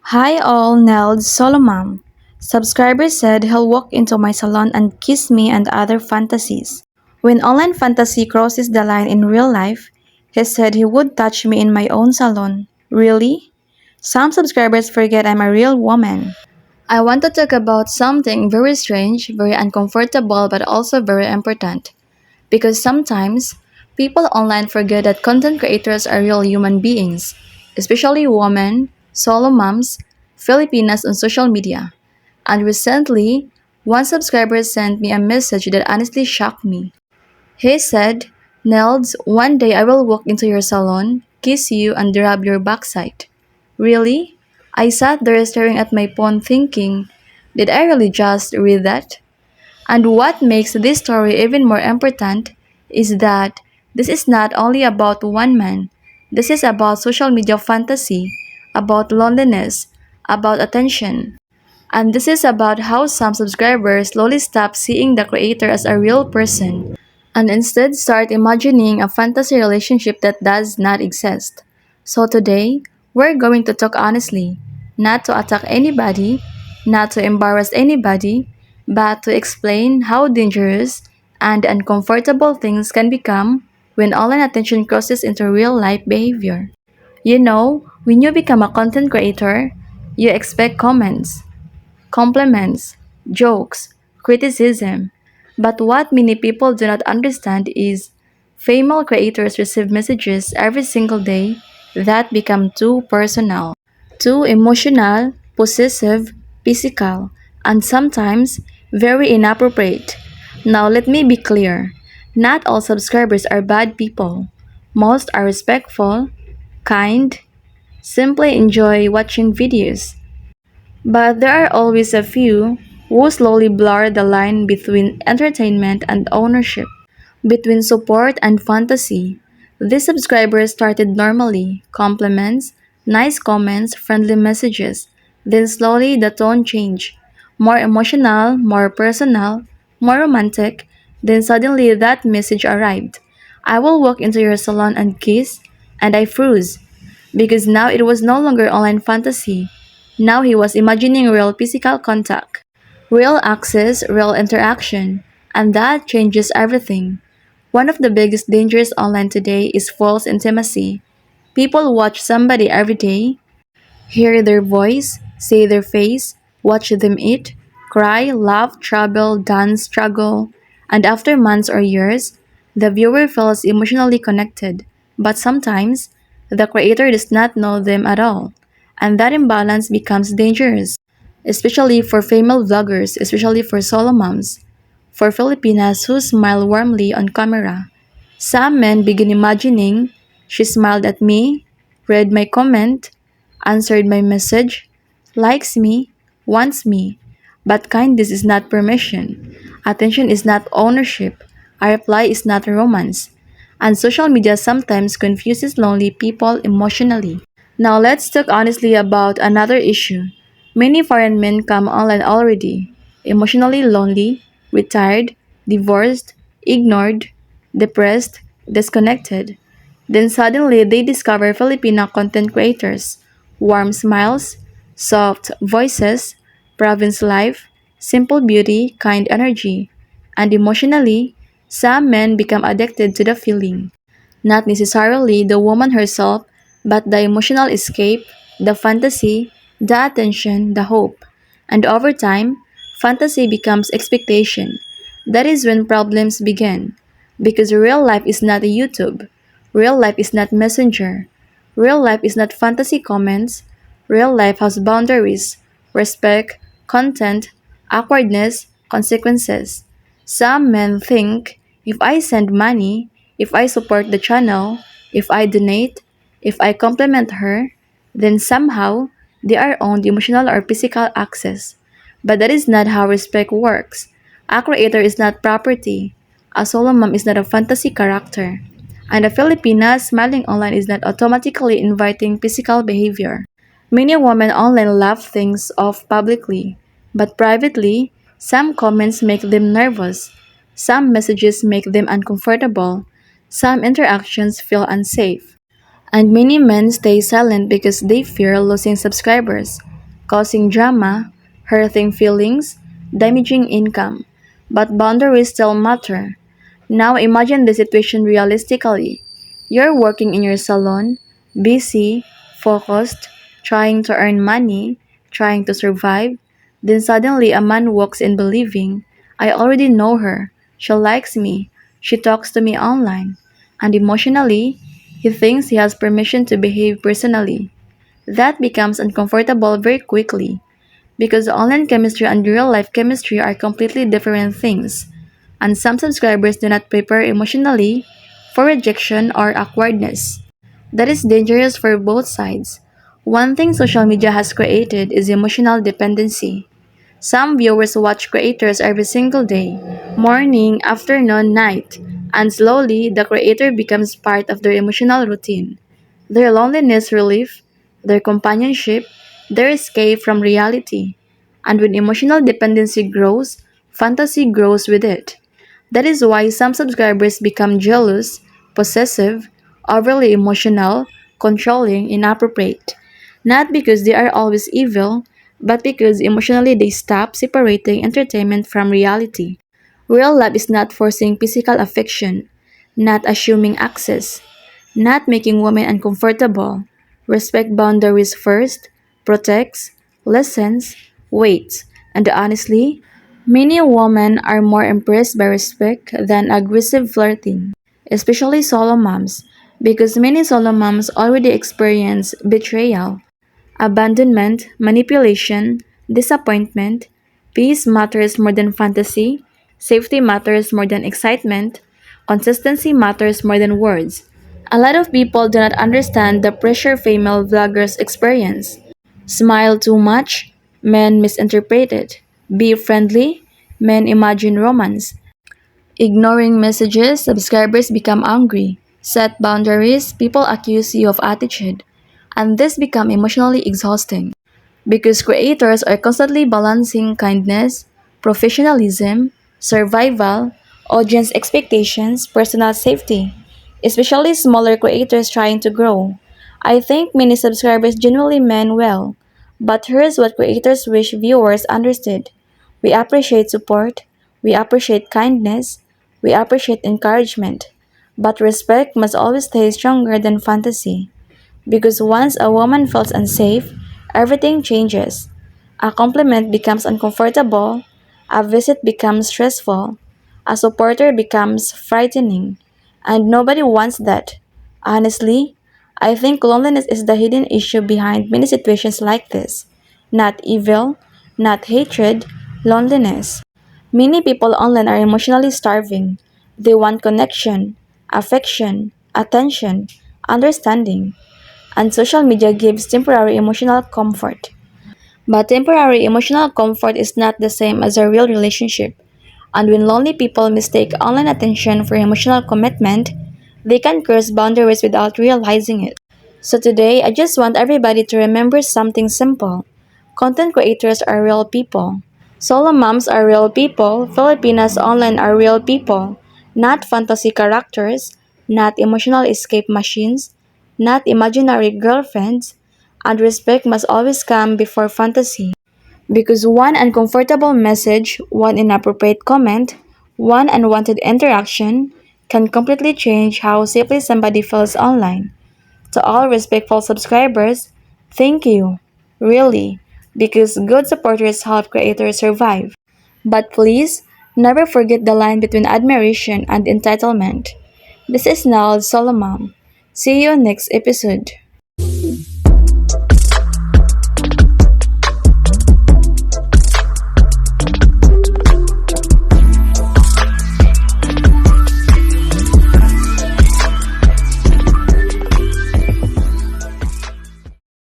Hi all, Neld Solomon. Subscriber said he'll walk into my salon and kiss me and other fantasies. When online fantasy crosses the line in real life, he said he would touch me in my own salon. Really? Some subscribers forget I'm a real woman. I want to talk about something very strange, very uncomfortable, but also very important. Because sometimes, people online forget that content creators are real human beings, especially women, solo moms, Filipinas on social media. And recently, one subscriber sent me a message that honestly shocked me. He said, Nelds, one day I will walk into your salon, kiss you, and rub your backside. Really? I sat there staring at my phone thinking, did I really just read that? And what makes this story even more important is that this is not only about one man. This is about social media fantasy, about loneliness, about attention. And this is about how some subscribers slowly stop seeing the creator as a real person and instead start imagining a fantasy relationship that does not exist. So today, we're going to talk honestly, not to attack anybody, not to embarrass anybody, but to explain how dangerous and uncomfortable things can become when online attention crosses into real life behavior. You know, when you become a content creator, you expect comments, compliments, jokes, criticism. But what many people do not understand is female creators receive messages every single day that become too personal, too emotional, possessive, physical, and sometimes very inappropriate. Now, let me be clear, not all subscribers are bad people. Most are respectful, kind, simply enjoy watching videos. But there are always a few who slowly blur the line between entertainment and ownership, between support and fantasy. These subscribers started normally compliments, nice comments, friendly messages. Then slowly the tone changed. More emotional, more personal, more romantic. Then suddenly that message arrived. I will walk into your salon and kiss, and I froze because now it was no longer online fantasy. Now he was imagining real physical contact, real access, real interaction, and that changes everything. One of the biggest dangers online today is false intimacy. People watch somebody every day, hear their voice, see their face, watch them eat, cry, laugh, travel, dance, struggle, and after months or years, the viewer feels emotionally connected. But sometimes, the creator does not know them at all, and that imbalance becomes dangerous, especially for female vloggers, especially for solo moms, for Filipinas who smile warmly on camera. Some men begin imagining, she smiled at me, read my comment, answered my message, likes me, wants me. But kindness is not permission. Attention is not ownership. A reply is not romance. And social media sometimes confuses lonely people emotionally. Now let's talk honestly about another issue. Many foreign men come online already, emotionally lonely, retired, divorced, ignored, depressed, disconnected. Then suddenly they discover Filipino content creators, warm smiles, soft voices, province life, simple beauty, kind energy. And emotionally, some men become addicted to the feeling. Not necessarily the woman herself, but the emotional escape, the fantasy, the attention, the hope. And over time, fantasy becomes expectation. That is when problems begin. Because real life is not a YouTube. Real life is not Messenger. Real life is not fantasy comments. Real life has boundaries, respect, content, awkwardness, consequences. Some men think if I send money, if I support the channel, if I donate, if I compliment her, then somehow they are owned emotional or physical access. But that is not how respect works. A creator is not property. A solo mom is not a fantasy character. And a Filipina smiling online is not automatically inviting physical behavior. Many women online laugh things off publicly, but privately, some comments make them nervous, some messages make them uncomfortable, some interactions feel unsafe. And many men stay silent because they fear losing subscribers. causing drama, hurting feelings, damaging income. But boundaries still matter. Now imagine the situation realistically. You're working in your salon, busy, focused, trying to earn money, trying to survive. Then suddenly a man walks in believing, I already know her. She likes me. She talks to me online. And emotionally, he thinks he has permission to behave personally. That becomes uncomfortable very quickly because online chemistry and real life chemistry are completely different things, and some subscribers do not prepare emotionally for rejection or awkwardness. That is dangerous for both sides. One thing social media has created is emotional dependency. Some viewers watch creators every single day, morning, afternoon, night, and slowly the creator becomes part of their emotional routine. Their loneliness relief, their companionship, their escape from reality. And when emotional dependency grows, fantasy grows with it. That is why some subscribers become jealous, possessive, overly emotional, controlling, inappropriate. Not because they are always evil, but because emotionally they stop separating entertainment from reality. Real love is not forcing physical affection, not assuming access, not making women uncomfortable. Respect boundaries first, protects, listens, waits, and honestly, many women are more impressed by respect than aggressive flirting, especially solo moms, because many solo moms already experience betrayal, abandonment, manipulation, disappointment. Peace matters more than fantasy, safety matters more than excitement, consistency matters more than words. A lot of people do not understand the pressure female vloggers experience. Smile too much, men misinterpret it. Be friendly, men imagine romance. Ignoring messages, subscribers become angry. Set boundaries, people accuse you of attitude. And this become emotionally exhausting because creators are constantly balancing kindness, professionalism, survival, audience expectations, personal safety, especially smaller creators trying to grow. I think many subscribers genuinely mean well, but here's what creators wish viewers understood. We appreciate support, we appreciate kindness, we appreciate encouragement, but respect must always stay stronger than fantasy. Because once a woman feels unsafe, everything changes. A compliment becomes uncomfortable, a visit becomes stressful, a supporter becomes frightening, and nobody wants that. Honestly, I think loneliness is the hidden issue behind many situations like this. Not evil, not hatred, loneliness. Many people online are emotionally starving. They want connection, affection, attention, understanding, and social media gives temporary emotional comfort. But temporary emotional comfort is not the same as a real relationship. And when lonely people mistake online attention for emotional commitment, they can cross boundaries without realizing it. So today, I just want everybody to remember something simple. Content creators are real people. Solo moms are real people. Filipinas online are real people. Not fantasy characters, not emotional escape machines, not imaginary girlfriends. And respect must always come before fantasy. Because one uncomfortable message, one inappropriate comment, one unwanted interaction can completely change how safely somebody feels online. To all respectful subscribers, thank you. Really, because good supporters help creators survive. But please, never forget the line between admiration and entitlement. This is Nal Solomon. See you next episode.